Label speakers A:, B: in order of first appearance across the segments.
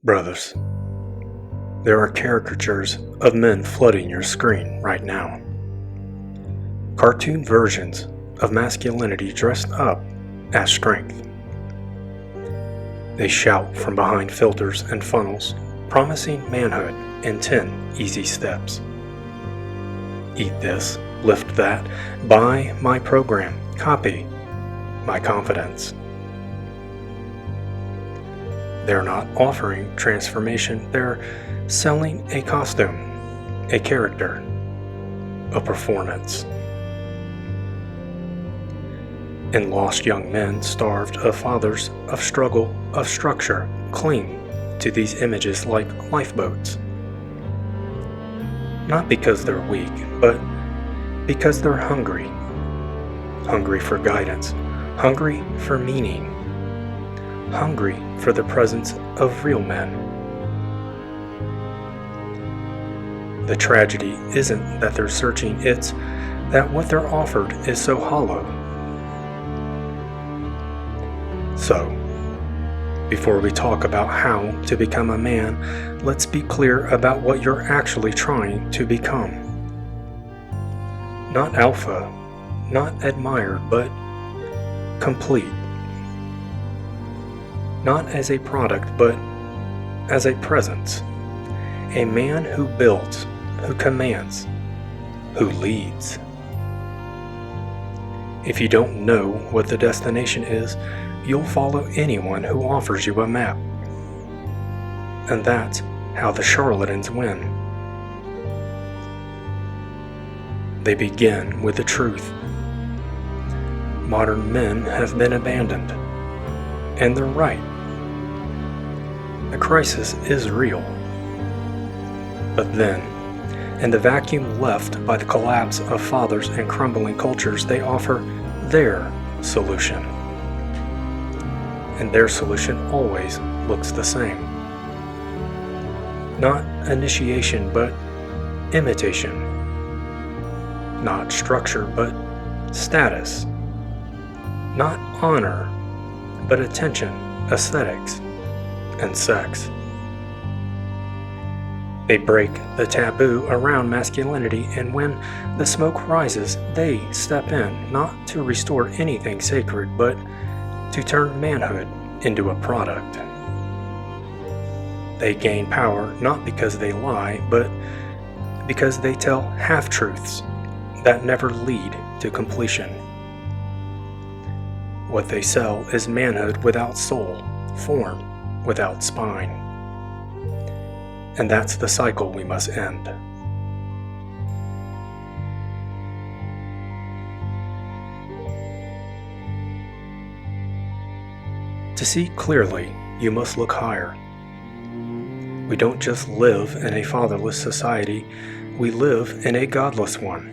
A: Brothers, there are caricatures of men flooding your screen right now. Cartoon versions of masculinity dressed up as strength. They shout from behind filters and funnels, promising manhood in 10 easy steps. Eat this, lift that, buy my program, copy my confidence. They're not offering transformation, they're selling a costume, a character, a performance. And lost young men, starved of fathers, of struggle, of structure, cling to these images like lifeboats. Not because they're weak, but because they're hungry. Hungry for guidance, hungry for meaning, hungry for the presence of real men. The tragedy isn't that they're searching, it's that what they're offered is so hollow. So, before we talk about how to become a man, let's be clear about what you're actually trying to become. Not alpha, not admired, but complete. Not as a product, but as a presence. A man who builds, who commands, who leads. If you don't know what the destination is, you'll follow anyone who offers you a map. And that's how the charlatans win. They begin with the truth. Modern men have been abandoned. And they're right. The crisis is real. But then, in the vacuum left by the collapse of fathers and crumbling cultures, they offer their solution. And their solution always looks the same. Not initiation, but imitation. Not structure, but status. Not honor, but attention, aesthetics, and sex. They break the taboo around masculinity, and when the smoke rises, they step in, not to restore anything sacred, but to turn manhood into a product. They gain power not because they lie, but because they tell half-truths that never lead to completion. What they sell is manhood without soul, form without spine. And that's the cycle we must end. To see clearly, you must look higher. We don't just live in a fatherless society, we live in a godless one.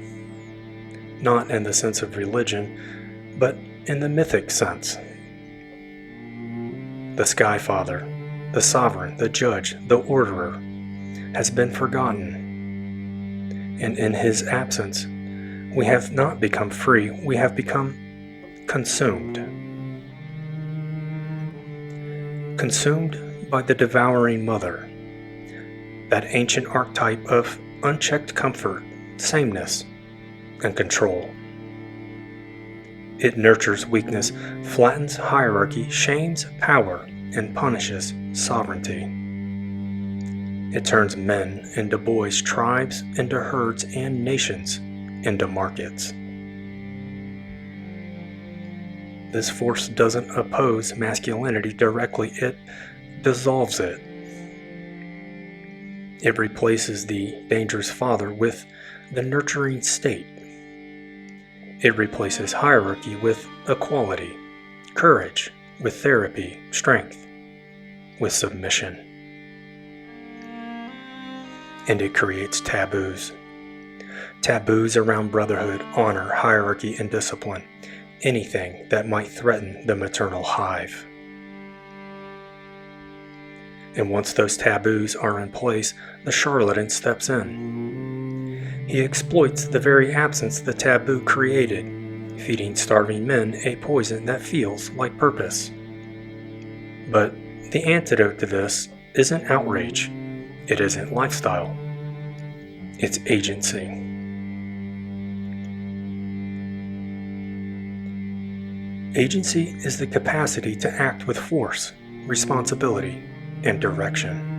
A: Not in the sense of religion, but in the mythic sense. The Sky Father, the sovereign, the judge, the orderer, has been forgotten. And in his absence, we have not become free, we have become consumed. Consumed by the devouring mother, that ancient archetype of unchecked comfort, sameness, and control. It nurtures weakness, flattens hierarchy, shames power, and punishes sovereignty. It turns men into boys, tribes into herds, and nations into markets. This force doesn't oppose masculinity directly, it dissolves it. It replaces the dangerous father with the nurturing state. It replaces hierarchy with equality, courage with therapy, strength with submission. And it creates taboos. Taboos around brotherhood, honor, hierarchy, and discipline. Anything that might threaten the maternal hive. And once those taboos are in place, the charlatan steps in. He exploits the very absence the taboo created, feeding starving men a poison that feels like purpose. But the antidote to this isn't outrage. It isn't lifestyle. It's agency. Agency is the capacity to act with force, responsibility, and direction.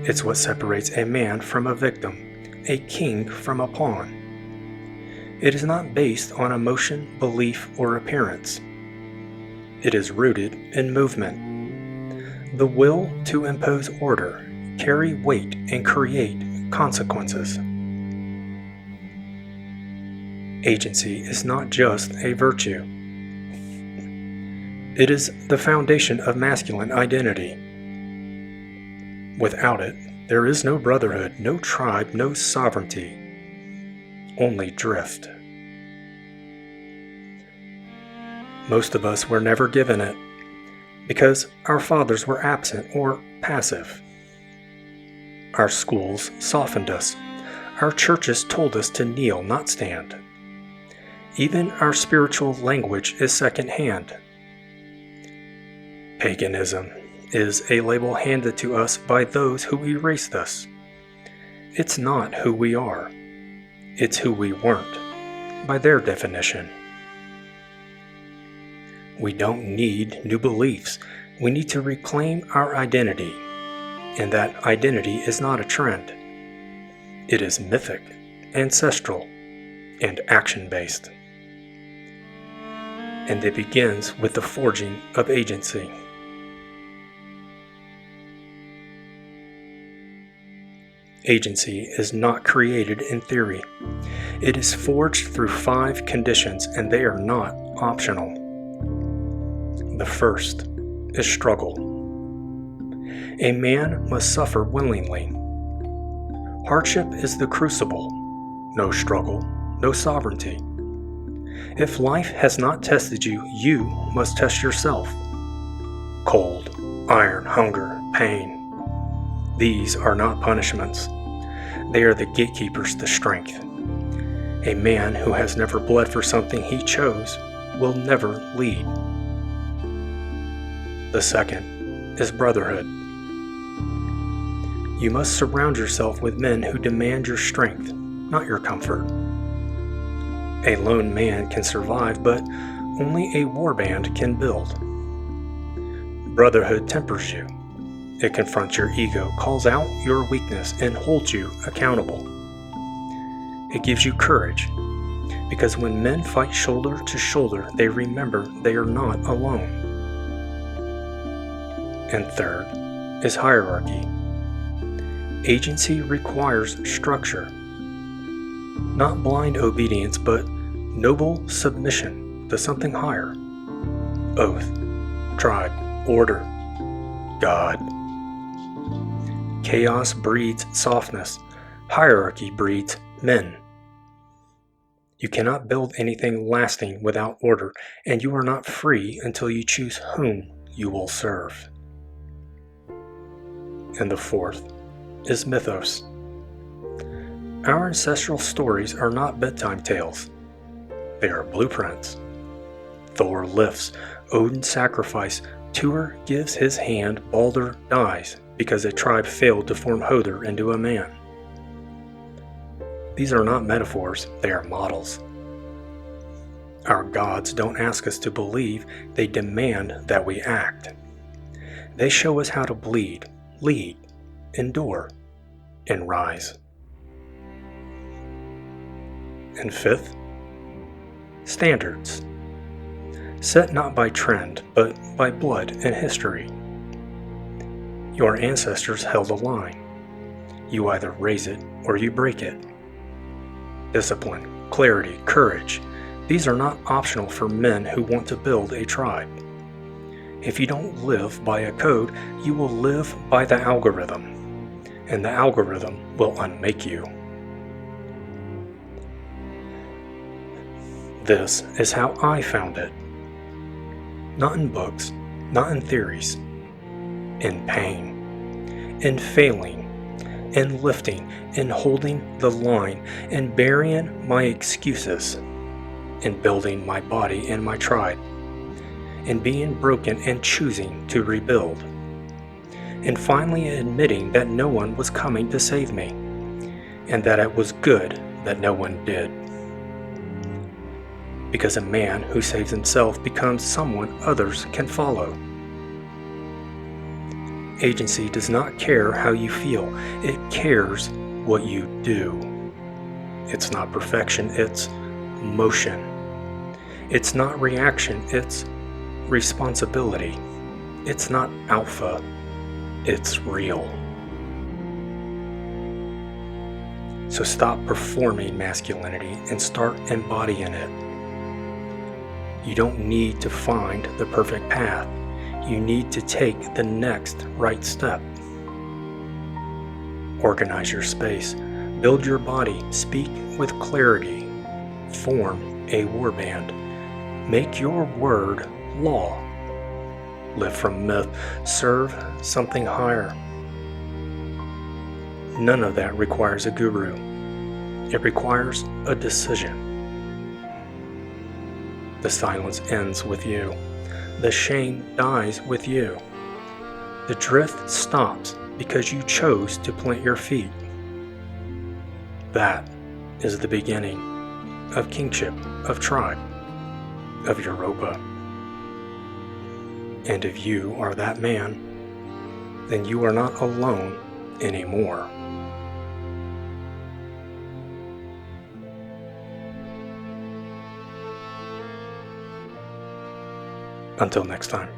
A: It's what separates a man from a victim, a king from a pawn. It is not based on emotion, belief, or appearance. It is rooted in movement. The will to impose order, carry weight, and create consequences. Agency is not just a virtue. It is the foundation of masculine identity. Without it, there is no brotherhood, no tribe, no sovereignty, only drift. Most of us were never given it because our fathers were absent or passive. Our schools softened us. Our churches told us to kneel, not stand. Even our spiritual language is secondhand. Paganism is a label handed to us by those who erased us. It's not who we are. It's who we weren't, by their definition. We don't need new beliefs. We need to reclaim our identity. And that identity is not a trend. It is mythic, ancestral, and action-based. And it begins with the forging of agency. Agency is not created in theory. It is forged through 5 conditions, and they are not optional. The first is struggle. A man must suffer willingly. Hardship is the crucible. No struggle, no sovereignty. If life has not tested you, you must test yourself. Cold, iron, hunger, pain. These are not punishments. They are the gatekeepers to strength. A man who has never bled for something he chose will never lead. The second is brotherhood. You must surround yourself with men who demand your strength, not your comfort. A lone man can survive, but only a warband can build. Brotherhood tempers you. It confronts your ego, calls out your weakness, and holds you accountable. It gives you courage, because when men fight shoulder to shoulder, they remember they are not alone. And third is hierarchy. Agency requires structure. Not blind obedience, but noble submission to something higher. Oath, tribe, order, God. Chaos breeds softness. Hierarchy breeds men. You cannot build anything lasting without order, and you are not free until you choose whom you will serve. And the fourth is mythos. Our ancestral stories are not bedtime tales. They are blueprints. Thor lifts, Odin sacrifices, Tyr gives his hand, Balder dies because a tribe failed to form Höder into a man. These are not metaphors, they are models. Our gods don't ask us to believe, they demand that we act. They show us how to bleed, lead, endure, and rise. And fifth, standards. Set not by trend, but by blood and history. Your ancestors held a line. You either raise it or you break it. Discipline, clarity, courage. These are not optional for men who want to build a tribe. If you don't live by a code, you will live by the algorithm, and the algorithm will unmake you. This is how I found it. Not in books, not in theories. In pain, in failing, in lifting, in holding the line, in burying my excuses, in building my body and my tribe, in being broken and choosing to rebuild. and finally admitting that no one was coming to save me, and that it was good that no one did. Because a man who saves himself becomes someone others can follow. Agency does not care how you feel, it cares what you do. It's not perfection, it's motion. It's not reaction, it's responsibility. It's not alpha, it's real. So stop performing masculinity and start embodying it. You don't need to find the perfect path. You need to take the next right step. Organize your space, build your body, speak with clarity, form a warband, make your word law, live from myth, serve something higher. None of that requires a guru. It requires a decision. The silence ends with you. The shame dies with you. The drift stops because you chose to plant your feet. That is the beginning of kingship, of tribe, of Europa. And if you are that man, then you are not alone anymore. Until next time.